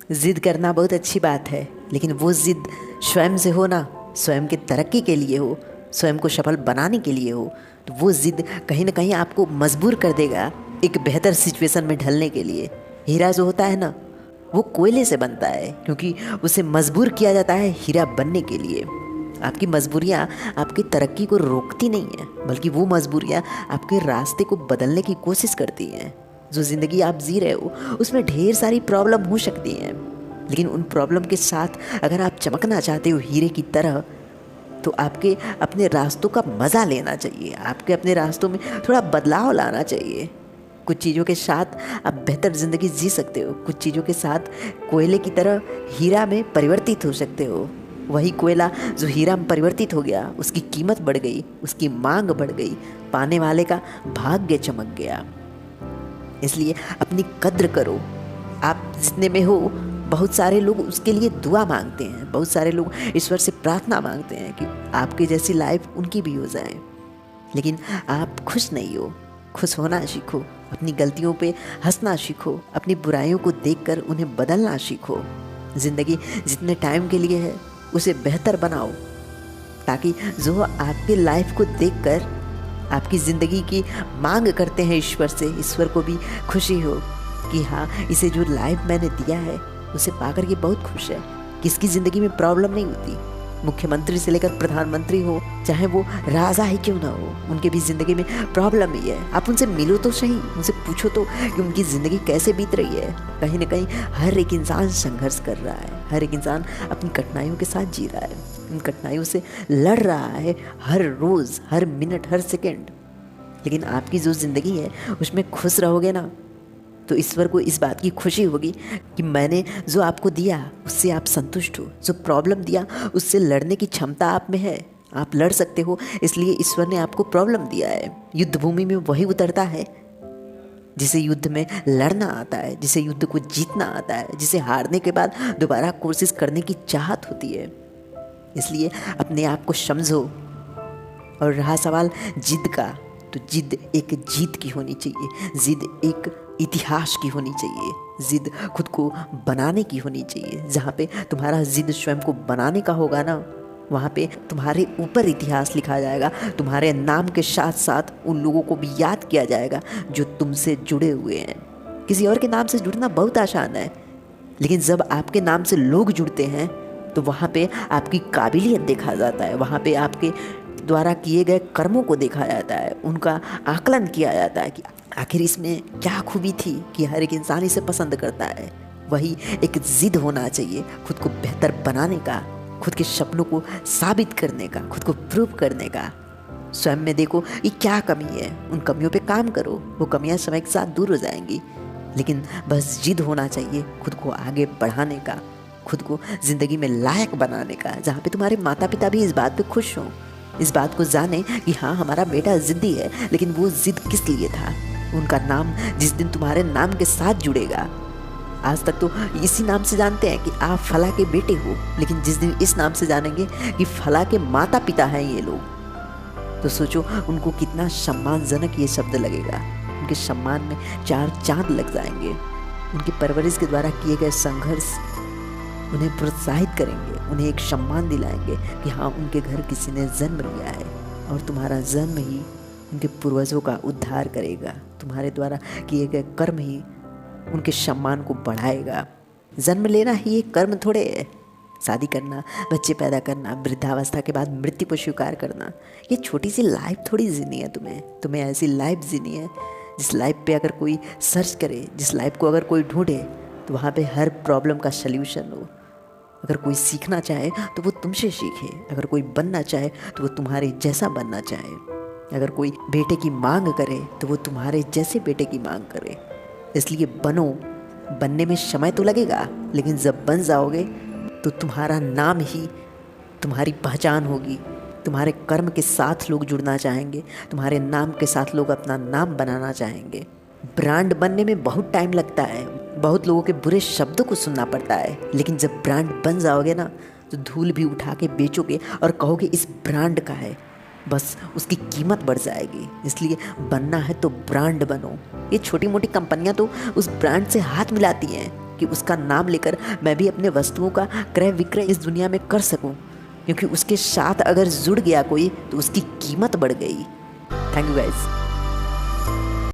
ज़िद करना बहुत अच्छी बात है, लेकिन वो ज़िद स्वयं से हो ना, स्वयं की तरक्की के लिए हो, स्वयं को सफल बनाने के लिए हो, तो वो ज़िद कहीं ना कहीं आपको मजबूर कर देगा एक बेहतर सिचुएशन में ढलने के लिए। हीरा जो होता है ना, वो कोयले से बनता है, क्योंकि उसे मजबूर किया जाता है हीरा बनने के लिए। आपकी मजबूरियाँ आपकी तरक्की को रोकती नहीं हैं, बल्कि वो मजबूरियाँ आपके रास्ते को बदलने की कोशिश करती हैं। जो ज़िंदगी आप जी रहे हो उसमें ढेर सारी प्रॉब्लम हो सकती हैं, लेकिन उन प्रॉब्लम के साथ अगर आप चमकना चाहते हो हीरे की तरह, तो आपके अपने रास्तों का मज़ा लेना चाहिए। आपके अपने रास्तों में थोड़ा बदलाव लाना चाहिए। कुछ चीज़ों के साथ आप बेहतर ज़िंदगी जी सकते हो, कुछ चीज़ों के साथ कोयले की तरह हीरा में परिवर्तित हो सकते हो। वही कोयला जो हीरा में परिवर्तित हो गया, उसकी कीमत बढ़ गई, उसकी मांग बढ़ गई, पाने वाले का भाग्य चमक गया। इसलिए अपनी कद्र करो। आप जितने में हो, बहुत सारे लोग उसके लिए दुआ मांगते हैं, बहुत सारे लोग ईश्वर से प्रार्थना मांगते हैं कि आपके जैसी लाइफ उनकी भी हो जाए, लेकिन आप खुश नहीं हो। खुश होना सीखो, अपनी गलतियों पे हंसना सीखो, अपनी बुराइयों को देखकर उन्हें बदलना सीखो। ज़िंदगी जितने टाइम के लिए है उसे बेहतर बनाओ, ताकि जो आपकी लाइफ को देखकर आपकी ज़िंदगी की मांग करते हैं ईश्वर से, ईश्वर को भी खुशी हो कि हाँ, इसे जो लाइफ मैंने दिया है उसे पाकर के बहुत खुश है। किसकी ज़िंदगी में प्रॉब्लम नहीं होती, मुख्यमंत्री से लेकर प्रधानमंत्री हो, चाहे वो राजा ही क्यों ना हो, उनके भी ज़िंदगी में प्रॉब्लम ही है। आप उनसे मिलो तो सही, उनसे पूछो तो कि उनकी ज़िंदगी कैसे बीत रही है। कहीं ना कहीं हर एक इंसान संघर्ष कर रहा है, हर एक इंसान अपनी कठिनाइयों के साथ जी रहा है, उन कठिनाइयों से लड़ रहा है हर रोज़, हर मिनट, हर सेकेंड। लेकिन आपकी जो ज़िंदगी है उसमें खुश रहोगे ना, तो ईश्वर को इस बात की खुशी होगी कि मैंने जो आपको दिया उससे आप संतुष्ट हो। जो प्रॉब्लम दिया उससे लड़ने की क्षमता आप में है, आप लड़ सकते हो, इसलिए ईश्वर ने आपको प्रॉब्लम दिया है। युद्ध भूमि में वही उतरता है जिसे युद्ध में लड़ना आता है, जिसे युद्ध को जीतना आता है, जिसे हारने के बाद दोबारा कोशिश करने की चाहत होती है। इसलिए अपने आप को समझो। और रहा सवाल जिद का, तो जिद एक जीत की होनी चाहिए, जिद एक इतिहास की होनी चाहिए, जिद खुद को बनाने की होनी चाहिए। जहाँ पे तुम्हारा जिद स्वयं को बनाने का होगा ना, वहाँ पे तुम्हारे ऊपर इतिहास लिखा जाएगा। तुम्हारे नाम के साथ साथ उन लोगों को भी याद किया जाएगा जो तुमसे जुड़े हुए हैं। किसी और के नाम से जुड़ना बहुत आसान है, लेकिन जब आपके नाम से लोग जुड़ते हैं तो वहाँ पे आपकी काबिलियत देखा जाता है, वहाँ पे आपके द्वारा किए गए कर्मों को देखा जाता है, उनका आकलन किया जाता है कि आखिर इसमें क्या खूबी थी कि हर एक इंसान इसे पसंद करता है। वही एक जिद होना चाहिए खुद को बेहतर बनाने का, खुद के सपनों को साबित करने का, खुद को प्रूव करने का। स्वयं में देखो ये क्या कमी है, उन कमियों पे काम करो, वो कमियां समय के साथ दूर हो जाएंगी। लेकिन बस जिद होना चाहिए खुद को आगे बढ़ाने का, खुद को ज़िंदगी में लायक बनाने का, जहाँ पे तुम्हारे माता पिता भी इस बात पे खुश हों, इस बात को जाने कि हाँ, हमारा बेटा ज़िद्दी है, लेकिन वो ज़िद किस लिए था। उनका नाम जिस दिन तुम्हारे नाम के साथ जुड़ेगा, आज तक तो इसी नाम से जानते हैं कि आप फला के बेटे हो, लेकिन जिस दिन इस नाम से जानेंगे कि फला के माता पिता हैं ये लोग, तो सोचो उनको कितना सम्मानजनक ये शब्द लगेगा। उनके सम्मान में 4 चांद लग जाएंगे। उनकी परवरिश के द्वारा किए गए संघर्ष उन्हें प्रोत्साहित करेंगे, उन्हें एक सम्मान दिलाएंगे कि हाँ, उनके घर किसी ने जन्म लिया है। और तुम्हारा जन्म ही उनके पूर्वजों का उद्धार करेगा, तुम्हारे द्वारा किए गए कर्म ही उनके सम्मान को बढ़ाएगा। जन्म लेना ही एक कर्म थोड़े है, शादी करना, बच्चे पैदा करना, वृद्धावस्था के बाद मृत्यु को स्वीकार करना, ये छोटी सी लाइफ थोड़ी जीनी है। तुम्हें ऐसी लाइफ जीनी है जिस लाइफ पे अगर कोई सर्च करे, जिस लाइफ को अगर कोई ढूंढे, तो वहाँ पे हर प्रॉब्लम का सल्यूशन हो। अगर कोई सीखना चाहे तो वो तुमसे सीखे, अगर कोई बनना चाहे तो वो तुम्हारे जैसा बनना चाहे, अगर कोई बेटे की मांग करे तो वो तुम्हारे जैसे बेटे की मांग करे। इसलिए बनो। बनने में समय तो लगेगा, लेकिन जब बन जाओगे तो तुम्हारा नाम ही तुम्हारी पहचान होगी। तुम्हारे कर्म के साथ लोग जुड़ना चाहेंगे, तुम्हारे नाम के साथ लोग अपना नाम बनाना चाहेंगे। ब्रांड बनने में बहुत टाइम लगता है, बहुत लोगों के बुरे शब्दों को सुनना पड़ता है, लेकिन जब ब्रांड बन जाओगे ना, तो धूल भी उठा के बेचोगे और कहोगे इस ब्रांड का है, बस उसकी कीमत बढ़ जाएगी। इसलिए बनना है तो ब्रांड बनो। ये छोटी मोटी कंपनियां तो उस ब्रांड से हाथ मिलाती हैं कि उसका नाम लेकर मैं भी अपने वस्तुओं का क्रय विक्रय इस दुनिया में कर सकूं, क्योंकि उसके साथ अगर जुड़ गया कोई तो उसकी कीमत बढ़ गई। Thank you guys.